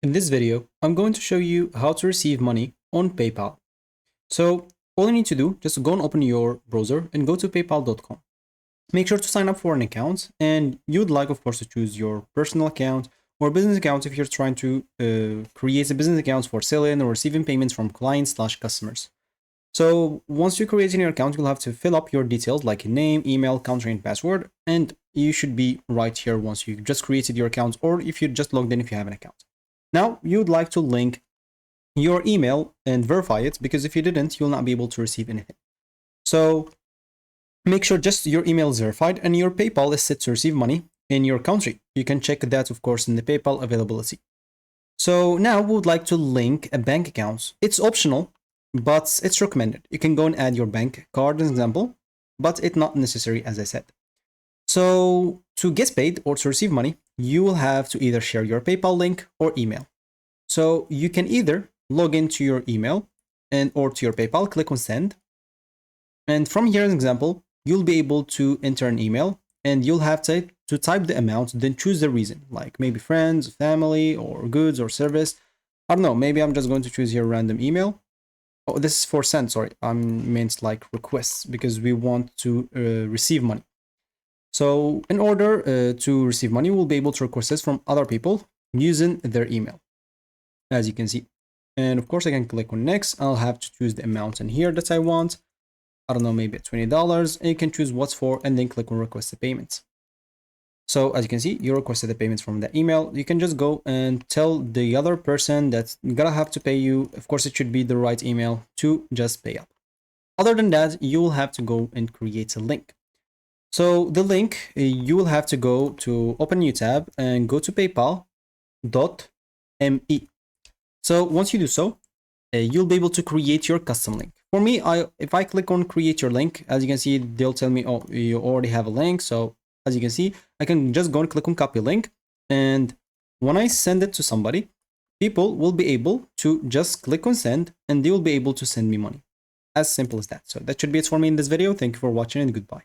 In this video, I'm going to show you how to receive money on PayPal. So all you need to do, just go and open your browser and go to paypal.com. Make sure to sign up for an account, and you'd like, of course, to choose your personal account or business account if you're trying to create a business account for selling or receiving payments from clients/customers. So once you create your account, you'll have to fill up your details like name, email, country, and password, and you should be right here once you just created your account, or if you just logged in if you have an account. Now you'd like to link your email and verify it, because if you didn't, you'll not be able to receive anything. So make sure just your email is verified and your PayPal is set to receive money in your country. You can check that, of course, in the PayPal availability. So now we would like to link a bank account. It's optional, but it's recommended. You can go and add your bank card as an example, but it's not necessary, as I said. So to get paid or to receive money, you will have to either share your PayPal link or email. So you can either log into your email or to your PayPal, click on send. And from here, as an example, you'll be able to enter an email and you'll have to type the amount, then choose the reason, like maybe friends, family, or goods or service. I don't know, maybe I'm just going to choose here random email. Oh, this is for send, sorry. I meant like requests, because we want to receive money. So in order to receive money, we'll be able to request this from other people using their email, as you can see. And of course, I can click on next. I'll have to choose the amount in here that I want. I don't know, maybe $20. And you can choose what's for, and then click on request the payments. So as you can see, you requested the payments from the email. You can just go and tell the other person that you're gonna have to pay you. Of course, it should be the right email to just pay up. Other than that, you will have to go and create a link. So the link, you will have to go to open a new tab and go to paypal.me. So once you do so, you'll be able to create your custom link. For me, if I click on create your link, as you can see, they'll tell me, oh, you already have a link. So as you can see, I can just go and click on copy link. And when I send it to somebody, people will be able to just click on send, and they will be able to send me money. As simple as that. So that should be it for me in this video. Thank you for watching, and goodbye.